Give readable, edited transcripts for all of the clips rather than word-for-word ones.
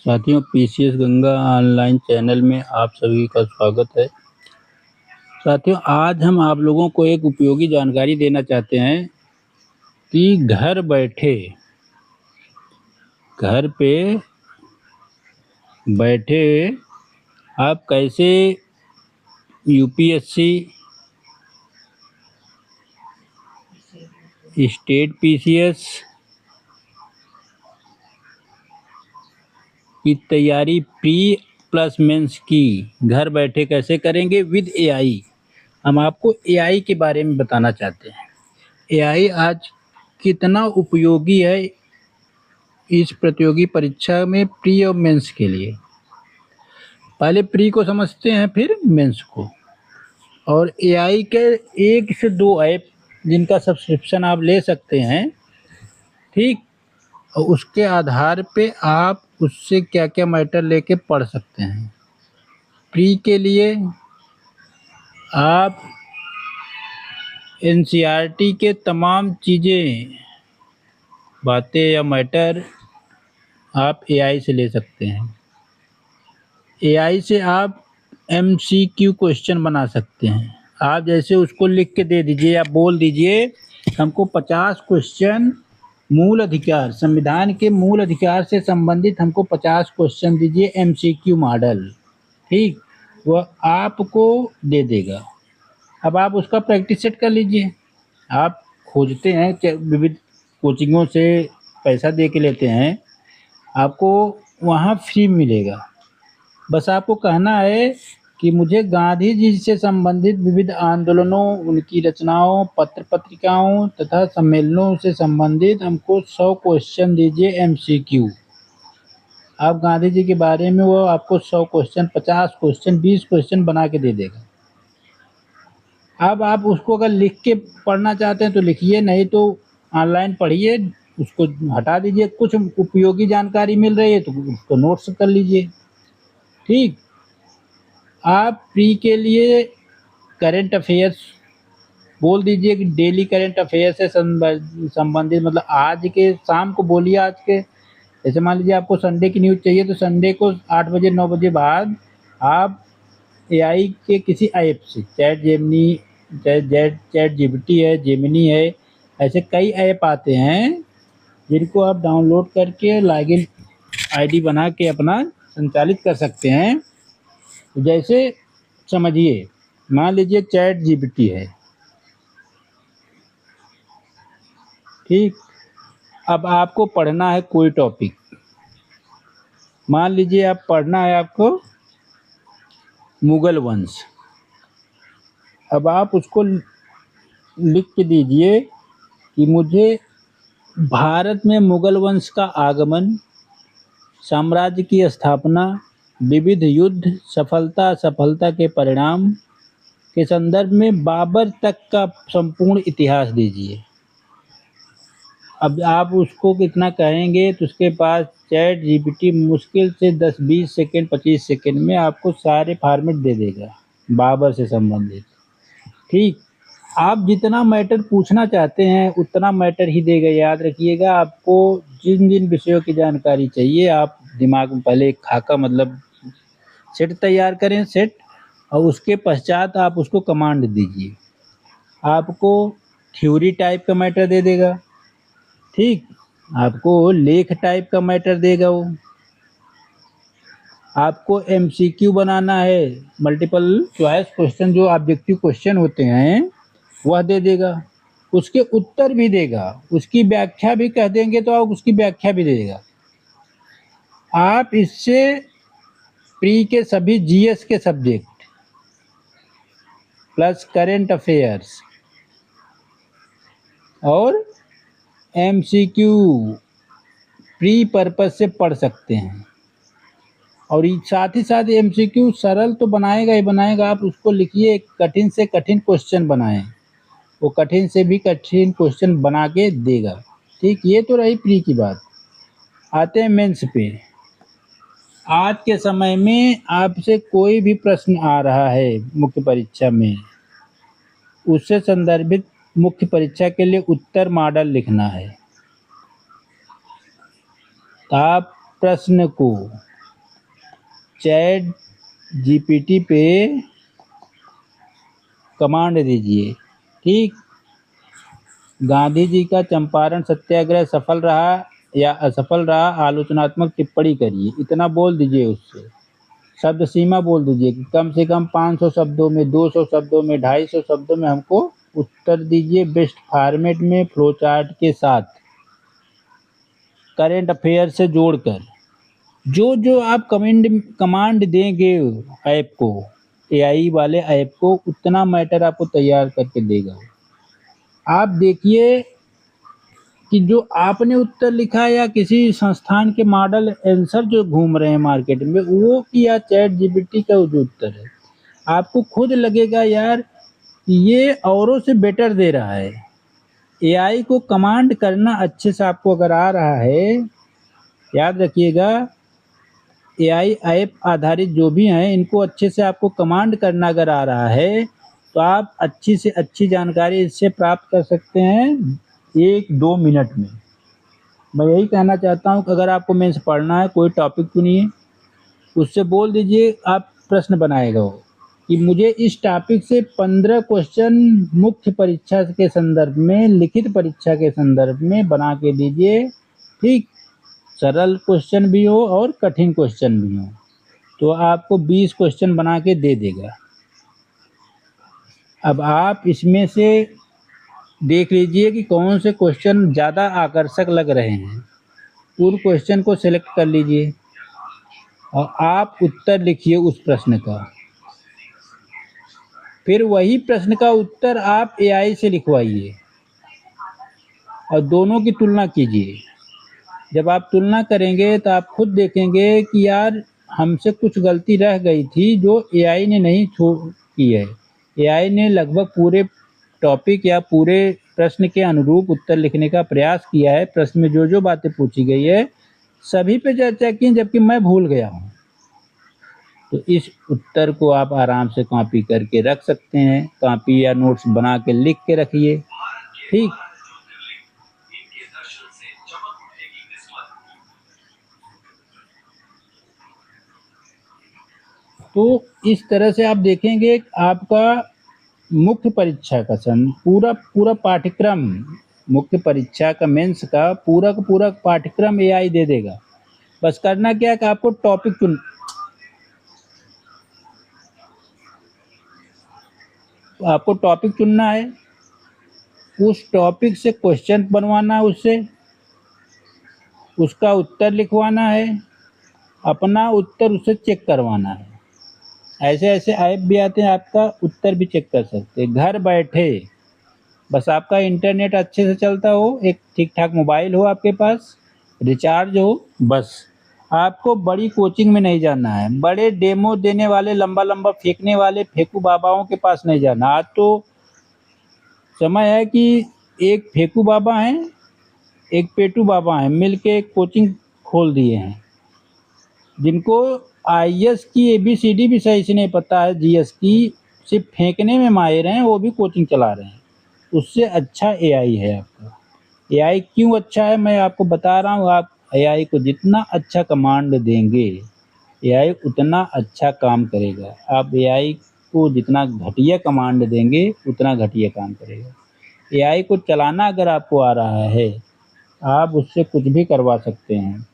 साथियों, PCS Ganga online channel में आप सभी का स्वागत है। साथियों, आज हम आप लोगों को एक उपयोगी जानकारी देना चाहते हैं कि घर पे बैठे आप कैसे यूपीएससी, स्टेट पीसीएस की तैयारी प्री प्लस मेंस की घर बैठे कैसे करेंगे विद एआई। हम आपको एआई के बारे में बताना चाहते हैं। एआई आज कितना उपयोगी है इस प्रतियोगी परीक्षा में प्री और मेंस के लिए। पहले प्री को समझते हैं, फिर मेंस को। और एआई के 1 से 2 ऐप जिनका सब्सक्रिप्शन आप ले सकते हैं, ठीक। और उसके आधार पे आप उससे क्या क्या मैटर लेके पढ़ सकते हैं। प्री के लिए आप एनसीईआरटी के तमाम चीज़ें, बातें या मैटर आप एआई से ले सकते हैं। एआई से आप एमसीक्यू क्वेश्चन बना सकते हैं। आप जैसे उसको लिख के दे दीजिए या बोल दीजिए, हमको 50 क्वेश्चन मूल अधिकार, संविधान के मूल अधिकार से संबंधित हमको 50 क्वेश्चन दीजिए एमसीक्यू मॉडल, ठीक। वह आपको दे देगा। अब आप उसका प्रैक्टिस सेट कर लीजिए। आप खोजते हैं, विविध कोचिंगों से पैसा दे के लेते हैं, आपको वहाँ फ्री मिलेगा। बस आपको कहना है कि मुझे गांधी जी से संबंधित विविध आंदोलनों, उनकी रचनाओं, पत्र पत्रिकाओं तथा सम्मेलनों से संबंधित हमको 100 क्वेश्चन दीजिए एमसीक्यू। आप गांधी जी के बारे में वो आपको 100 क्वेश्चन, 50 क्वेश्चन, 20 क्वेश्चन बना के दे देगा। अब आप उसको अगर लिख के पढ़ना चाहते हैं तो लिखिए, नहीं तो ऑनलाइन पढ़िए, उसको हटा दीजिए। कुछ उपयोगी जानकारी मिल रही है तो उसको नोट्स कर लीजिए, ठीक। आप प्री के लिए करंट अफेयर्स बोल दीजिए कि डेली करंट अफेयर से संबंधित, मतलब आज के शाम को बोलिए। आज के जैसे मान लीजिए आपको संडे की न्यूज़ चाहिए तो संडे को 8 बजे 9 बजे बाद आप एआई के ऐप से, चैट जीपीटी है, जेमिनी है, ऐसे कई ऐप आते हैं जिनको आप डाउनलोड करके लॉगिन आईडी बना के अपना संचालित कर सकते हैं। जैसे समझिए, मान लीजिए चैट जीपीटी है, ठीक। अब आपको पढ़ना है कोई टॉपिक, मान लीजिए आप पढ़ना है आपको मुगल वंश। अब आप उसको लिख के दीजिए कि मुझे भारत में मुगल वंश का आगमन, साम्राज्य की स्थापना, विविध युद्ध, सफलता असफलता के परिणाम के संदर्भ में बाबर तक का संपूर्ण इतिहास दीजिए। अब आप उसको कितना कहेंगे तो उसके पास चैट जीपीटी मुश्किल से 10-20 सेकेंड, 25 सेकेंड में आपको सारे फॉर्मेट दे देगा बाबर से संबंधित, ठीक। आप जितना मैटर पूछना चाहते हैं उतना मैटर ही देगा। याद रखिएगा, आपको जिन जिन विषयों की जानकारी चाहिए आप दिमाग में पहले एक खाका, मतलब सेट तैयार करें, सेट। और उसके पश्चात आप उसको कमांड दीजिए, आपको थ्योरी टाइप का मैटर दे देगा, ठीक। आपको लेख टाइप का मैटर देगा वो। आपको एमसीक्यू बनाना है, मल्टीपल चॉइस क्वेश्चन, जो ऑब्जेक्टिव क्वेश्चन होते हैं वह दे देगा। उसके उत्तर भी देगा, उसकी व्याख्या भी कह देंगे तो आप उसकी व्याख्या भी देगा। आप इससे प्री के सभी जीएस के सब्जेक्ट प्लस करंट अफेयर्स और एमसीक्यू प्री पर्पस से पढ़ सकते हैं। और साथ ही साथ एमसीक्यू सरल तो बनाएगा ही बनाएगा। आप उसको लिखिए, कठिन से कठिन क्वेश्चन बनाएं, वो कठिन से भी कठिन क्वेश्चन बना के देगा, ठीक। ये तो रही प्री की बात। आते हैं मेंस पे। आज के समय में आपसे कोई भी प्रश्न आ रहा है मुख्य परीक्षा में, उससे संदर्भित मुख्य परीक्षा के लिए उत्तर मॉडल लिखना है। तो आप प्रश्न को चैट जीपीटी पे कमांड दीजिए। ठीक, गांधी जी का चंपारण सत्याग्रह सफल रहा या असफल रहा, आलोचनात्मक टिप्पणी करिए। इतना बोल दीजिए उससे। शब्द सीमा बोल दीजिए कि कम से कम 500 शब्दों में, 200 शब्दों में, 250 शब्दों में हमको उत्तर दीजिए, बेस्ट फॉर्मेट में, फ्लो चार्ट के साथ, करेंट अफेयर से जोड़कर। जो जो आप कमांड देंगे ऐप को, एआई वाले ऐप को, उतना मैटर आपको तैयार करके देगा। आप देखिए कि जो आपने उत्तर लिखा है या किसी संस्थान के मॉडल आंसर जो घूम रहे हैं मार्केट में, वो कि या चैट जीपीटी का जो उत्तर है, आपको खुद लगेगा यार ये औरों से बेटर दे रहा है। एआई को कमांड करना अच्छे से आपको अगर आ रहा है, याद रखिएगा, एआई ऐप आधारित जो भी हैं इनको अच्छे से आपको कमांड करना अगर आ रहा है, तो आप अच्छी से अच्छी जानकारी इससे प्राप्त कर सकते हैं 1-2 मिनट में। मैं यही कहना चाहता हूँ कि अगर आपको मेंस पढ़ना है, कोई टॉपिक चुनिए, उससे बोल दीजिए, आप प्रश्न बनाएगा वो कि मुझे इस टॉपिक से 15 क्वेश्चन मुख्य परीक्षा के संदर्भ में, लिखित परीक्षा के संदर्भ में बना के दीजिए। ठीक, सरल क्वेश्चन भी हो और कठिन क्वेश्चन भी हो, तो आपको 20 क्वेश्चन बना के दे देगा। अब आप इसमें से देख लीजिए कि कौन से क्वेश्चन ज़्यादा आकर्षक लग रहे हैं, उन क्वेश्चन को सिलेक्ट कर लीजिए और आप उत्तर लिखिए उस प्रश्न का। फिर वही प्रश्न का उत्तर आप एआई से लिखवाइए और दोनों की तुलना कीजिए। जब आप तुलना करेंगे तो आप खुद देखेंगे कि यार हमसे कुछ गलती रह गई थी जो एआई ने नहीं की है। एआई ने लगभग पूरे टॉपिक या पूरे प्रश्न के अनुरूप उत्तर लिखने का प्रयास किया है। प्रश्न में जो बातें पूछी गई है सभी पे चर्चा की, जबकि मैं भूल गया हूँ। तो इस उत्तर को आप आराम से कॉपी करके रख सकते हैं, कॉपी या नोट्स बना के लिख के रखिए। ठीक, तो इस तरह से आप देखेंगे आपका मुख्य परीक्षा का पूरा पाठ्यक्रम, मुख्य परीक्षा का मेंस का पूरा पाठ्यक्रम एआई दे देगा। बस करना क्या है कि आपको टॉपिक चुनना है, उस टॉपिक से क्वेश्चन बनवाना है, उससे उसका उत्तर लिखवाना है, अपना उत्तर उससे चेक करवाना है। ऐसे ऐप भी आते हैं, आपका उत्तर भी चेक कर सकते हैं घर बैठे। बस आपका इंटरनेट अच्छे से चलता हो, एक ठीक ठाक मोबाइल हो आपके पास, रिचार्ज हो, बस। आपको बड़ी कोचिंग में नहीं जाना है, बड़े डेमो देने वाले, लंबा फेंकने वाले फेंकू बाबाओं के पास नहीं जाना। आज तो समय है कि एक फेंकू बाबा हैं, एक पेटू बाबा हैं, मिल के एक कोचिंग खोल दिए हैं, जिनको आईएएस की एबीसीडी भी सही से नहीं पता है, जीएस की, सिर्फ फेंकने में माहिर हैं, वो भी कोचिंग चला रहे हैं। उससे अच्छा एआई है आपका। एआई क्यों अच्छा है मैं आपको बता रहा हूँ। आप एआई को जितना अच्छा कमांड देंगे, एआई उतना अच्छा काम करेगा। आप एआई को जितना घटिया कमांड देंगे, उतना घटिया काम करेगा। एआई को चलाना अगर आपको आ रहा है, आप उससे कुछ भी करवा सकते हैं।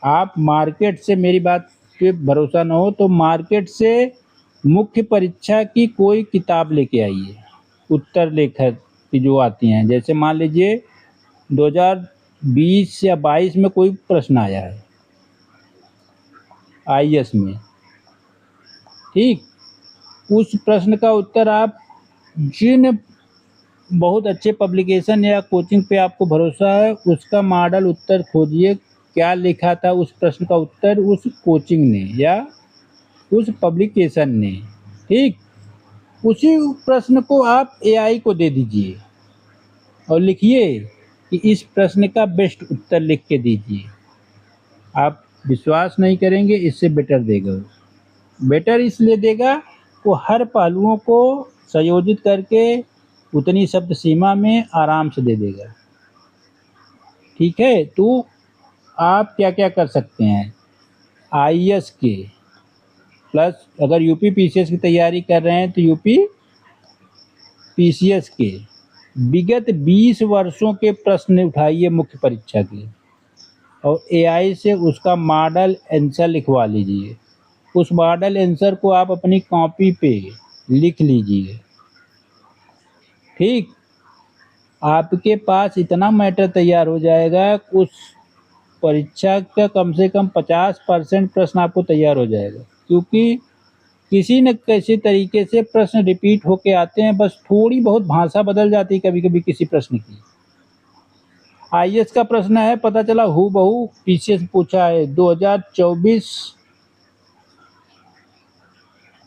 आप मार्केट से, मेरी बात पे भरोसा न हो तो मार्केट से मुख्य परीक्षा की कोई किताब लेके आइए, उत्तर लेखक की जो आती हैं। जैसे मान लीजिए 2020 या 22 में कोई प्रश्न आया है आईएएस में, ठीक, उस प्रश्न का उत्तर आप जिन बहुत अच्छे पब्लिकेशन या कोचिंग पे आपको भरोसा है, उसका मॉडल उत्तर खोजिए, क्या लिखा था उस प्रश्न का उत्तर उस कोचिंग ने या उस पब्लिकेशन ने। ठीक, उसी प्रश्न को आप एआई को दे दीजिए और लिखिए कि इस प्रश्न का बेस्ट उत्तर लिख के दीजिए। आप विश्वास नहीं करेंगे, इससे बेटर देगा। बेटर इसलिए देगा, वो हर पहलुओं को संयोजित करके उतनी शब्द सीमा में आराम से दे देगा। ठीक है, तो आप क्या-क्या कर सकते हैं, आईएएस के प्लस अगर यूपी पीसीएस की तैयारी कर रहे हैं तो यूपी पीसीएस के विगत 20 वर्षों के प्रश्न उठाइए मुख्य परीक्षा के और एआई से उसका मॉडल आंसर लिखवा लीजिए। उस मॉडल आंसर को आप अपनी कॉपी पे लिख लीजिए, ठीक? आपके पास इतना मैटर तैयार हो जाएगा, उस परीक्षा का कम से कम 50% प्रश्न आपको तैयार हो जाएगा, क्योंकि किसी न किसी तरीके से प्रश्न रिपीट होके आते हैं, बस थोड़ी बहुत भाषा बदल जाती है कभी-कभी किसी प्रश्न की। आईएएस का प्रश्न है, पता चला हूबहू पीछे से पूछा है 2024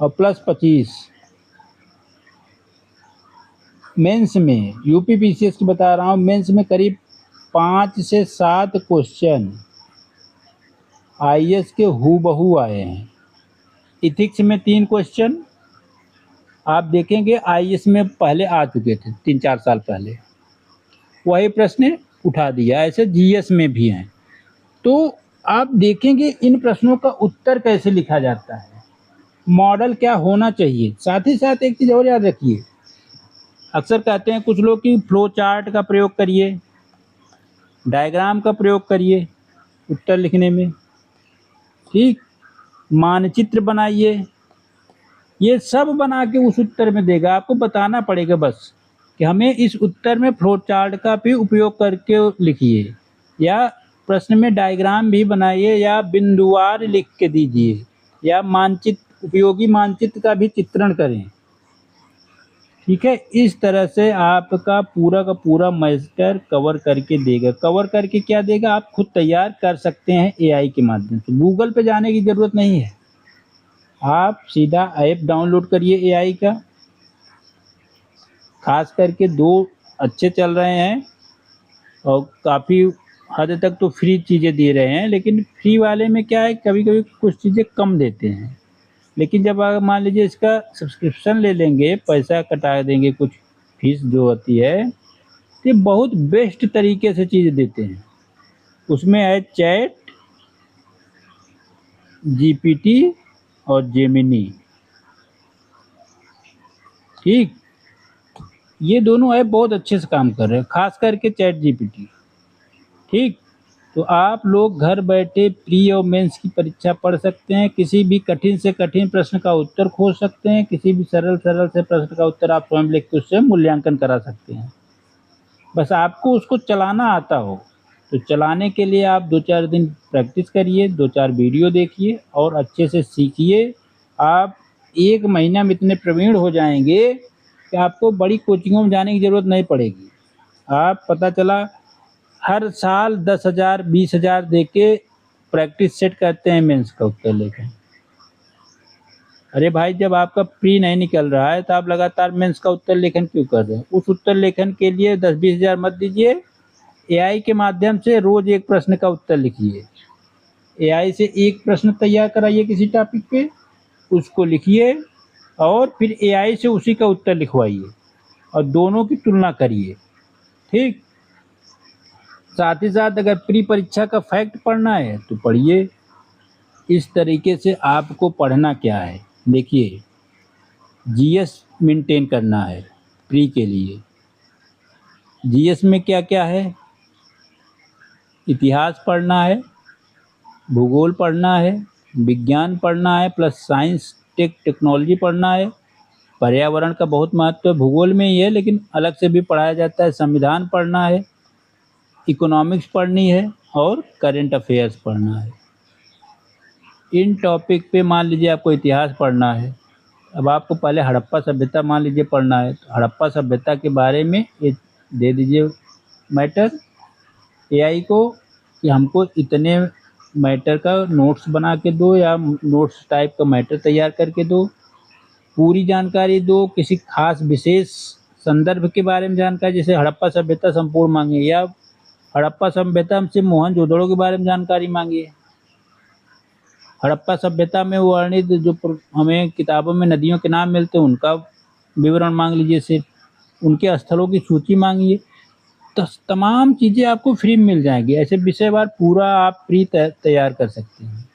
और प्लस 25 मेंस में, यूपी पीसीएस की बता रहा हूँ, मेंस में करीब 5 से 7 क्वेश्चन आईएएस के हूबहू आए हैं। इथिक्स में 3 क्वेश्चन आप देखेंगे आईएएस में पहले आ चुके थे 3-4 साल पहले, वही प्रश्न उठा दिया। ऐसे जीएस में भी हैं। तो आप देखेंगे इन प्रश्नों का उत्तर कैसे लिखा जाता है, मॉडल क्या होना चाहिए। साथ ही साथ एक चीज़ और याद रखिए, अक्सर कहते हैं कुछ लोग कि फ्लो चार्ट का प्रयोग करिए, डायग्राम का प्रयोग करिए उत्तर लिखने में, ठीक? मानचित्र बनाइए, ये सब बना के उस उत्तर में देगा। आपको बताना पड़ेगा बस कि हमें इस उत्तर में फ्लो चार्ट का भी उपयोग करके लिखिए, या प्रश्न में डायग्राम भी बनाइए, या बिंदुवार लिख के दीजिए, या मानचित्र, उपयोगी मानचित्र का भी चित्रण करें, ठीक है? इस तरह से आपका पूरा का पूरा मैटर कवर करके देगा। कवर करके क्या देगा, आप खुद तैयार कर सकते हैं एआई के माध्यम से। गूगल पे जाने की ज़रूरत नहीं है, आप सीधा ऐप डाउनलोड करिए एआई का। खास करके 2 अच्छे चल रहे हैं और काफ़ी हद तक तो फ्री चीज़ें दे रहे हैं, लेकिन फ्री वाले में क्या है, कभी-कभी कुछ चीज़ें कम देते हैं। लेकिन जब आप मान लीजिए इसका सब्सक्रिप्शन ले लेंगे, पैसा कटा देंगे कुछ फीस जो होती है, तो ये बहुत बेस्ट तरीके से चीज़ देते हैं। उसमें है चैट, जीपीटी और जेमिनी, ठीक? ये दोनों ऐप बहुत अच्छे से काम कर रहे हैं, खास करके चैट जीपीटी, ठीक? तो आप लोग घर बैठे प्री और मेंस की परीक्षा पढ़ सकते हैं, किसी भी कठिन से कठिन प्रश्न का उत्तर खोज सकते हैं, किसी भी सरल से प्रश्न का उत्तर आप स्वयं लिख के उससे मूल्यांकन करा सकते हैं। बस आपको उसको चलाना आता हो, तो चलाने के लिए आप 2-4 दिन प्रैक्टिस करिए, 2-4 वीडियो देखिए और अच्छे से सीखिए। आप 1 महीना में इतने प्रवीण हो जाएँगे कि आपको बड़ी कोचिंगों में जाने की ज़रूरत नहीं पड़ेगी। आप पता चला हर साल 10,000 20,000 दे के प्रैक्टिस सेट करते हैं मेंस का उत्तर लेखन। अरे भाई, जब आपका प्री नहीं निकल रहा है तो आप लगातार मेंस का उत्तर लेखन क्यों कर रहे हैं? उस उत्तर लेखन के लिए 10-20 हज़ार मत दीजिए, एआई के माध्यम से रोज़ एक प्रश्न का उत्तर लिखिए। एआई से एक प्रश्न तैयार कराइए किसी टॉपिक पे, उसको लिखिए और फिर एआई से उसी का उत्तर लिखवाइए और दोनों की तुलना करिए, ठीक? साथ ही साथ अगर प्री परीक्षा का फैक्ट पढ़ना है तो पढ़िए। इस तरीके से आपको पढ़ना क्या है, देखिए, जीएस मेंटेन करना है प्री के लिए। जीएस में क्या-क्या है? इतिहास पढ़ना है, भूगोल पढ़ना है, विज्ञान पढ़ना है, प्लस साइंस टेक्नोलॉजी पढ़ना है। पर्यावरण का बहुत महत्व भूगोल में ही है, लेकिन अलग से भी पढ़ाया जाता है। संविधान पढ़ना है, इकोनॉमिक्स पढ़नी है और करंट अफेयर्स पढ़ना है। इन टॉपिक पे मान लीजिए आपको इतिहास पढ़ना है, अब आपको पहले हड़प्पा सभ्यता मान लीजिए पढ़ना है, तो हड़प्पा सभ्यता के बारे में एक दे दीजिए मैटर एआई को कि हमको इतने मैटर का नोट्स बना के दो या नोट्स टाइप का मैटर तैयार करके दो, पूरी जानकारी दो, किसी खास विशेष संदर्भ के बारे में जानकारी, जैसे हड़प्पा सभ्यता संपूर्ण मांगिए या हड़प्पा सभ्यता से मोहनजोदड़ो के बारे में जानकारी मांगिए। हड़प्पा सभ्यता में वर्णित जो हमें किताबों में नदियों के नाम मिलते हैं उनका विवरण मांग लीजिए, सिर्फ उनके स्थलों की सूची मांगिए। तमाम चीज़ें आपको फ्री में मिल जाएँगी। ऐसे विषयवार पूरा आप प्री तैयार कर सकते हैं।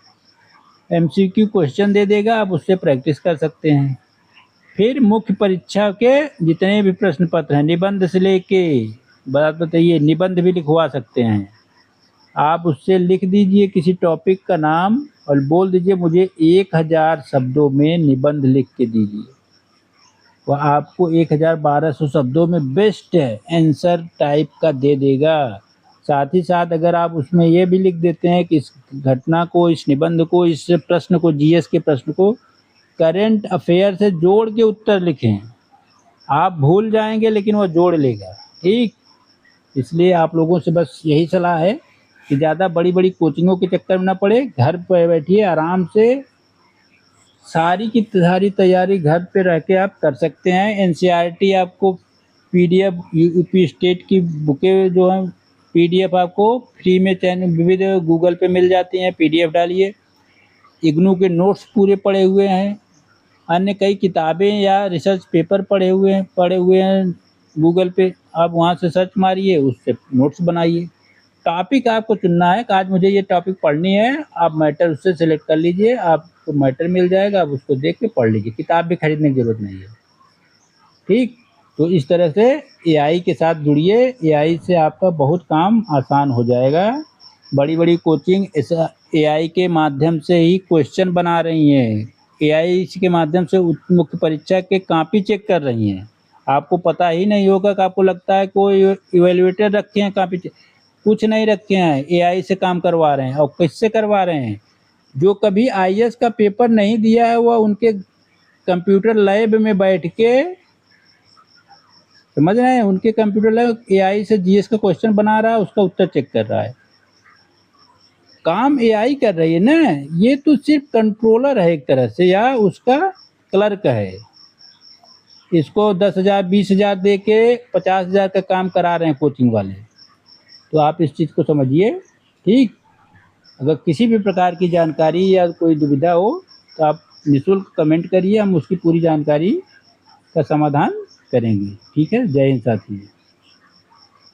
एमसीक्यू क्वेश्चन दे देगा, आप उससे प्रैक्टिस कर सकते हैं। फिर मुख्य परीक्षा के जितने भी प्रश्न पत्र हैं, निबंध से लेके बात बताइए, निबंध भी लिखवा सकते हैं। आप उससे लिख दीजिए किसी टॉपिक का नाम और बोल दीजिए मुझे 1000 शब्दों में निबंध लिख के दीजिए। वो आपको 1200 शब्दों में बेस्ट आंसर टाइप का दे देगा। साथ ही साथ अगर आप उसमें ये भी लिख देते हैं कि इस घटना को, इस निबंध को, इस प्रश्न को, जीएस के प्रश्न को करंट अफेयर से जोड़ के उत्तर लिखें। आप भूल जाएँगे लेकिन वो जोड़ लेगा, ठीक? इसलिए आप लोगों से बस यही सलाह है कि ज़्यादा बड़ी-बड़ी कोचिंगों के चक्कर में ना पड़े, घर पे बैठिए आराम से सारी की सारी तैयारी घर पे रह के आप कर सकते हैं। एनसीईआरटी आपको पीडीएफ यूपी स्टेट की बुकें जो हैं पीडीएफ आपको फ्री में विविध गूगल पे मिल जाती हैं, पीडीएफ डालिए। इग्नू के नोट्स पूरे पड़े हुए हैं, अन्य कई किताबें या रिसर्च पेपर पड़े हुए हैं गूगल पे, आप वहाँ से सर्च मारिए, उससे नोट्स बनाइए। टॉपिक आपको चुनना है कि आज मुझे ये टॉपिक पढ़नी है, आप मैटर उससे सेलेक्ट कर लीजिए, आपको मैटर मिल जाएगा, आप उसको देख के पढ़ लीजिए, किताब भी खरीदने की ज़रूरत नहीं है, ठीक? तो इस तरह से एआई के साथ जुड़िए, एआई से आपका बहुत काम आसान हो जाएगा। बड़ी-बड़ी कोचिंग ऐसा एआई के माध्यम से ही क्वेश्चन बना रही हैं, एआई के माध्यम से मुख्य परीक्षा के कॉपी चेक कर रही हैं। आपको पता ही नहीं होगा कि आपको लगता है कोई इवैल्यूएटर रखे हैं कॉपी चेक, कुछ नहीं रखे हैं, एआई से काम करवा रहे हैं। और किससे करवा रहे हैं? जो कभी आईएएस का पेपर नहीं दिया है, वह उनके कंप्यूटर लैब में बैठ के, समझ रहे हैं, उनके कंप्यूटर लैब एआई से जीएस का क्वेश्चन बना रहा है, उसका उत्तर चेक कर रहा है। काम एआई कर रही है ना, ये तो सिर्फ कंट्रोलर है एक तरह से, या उसका क्लर्क है। इसको 10,000 20,000 दे के 50,000 का काम करा रहे हैं कोचिंग वाले। तो आप इस चीज़ को समझिए, ठीक? अगर किसी भी प्रकार की जानकारी या कोई दुविधा हो तो आप निःशुल्क कमेंट करिए, हम उसकी पूरी जानकारी का समाधान करेंगे। ठीक है? जय हिंद साथियों।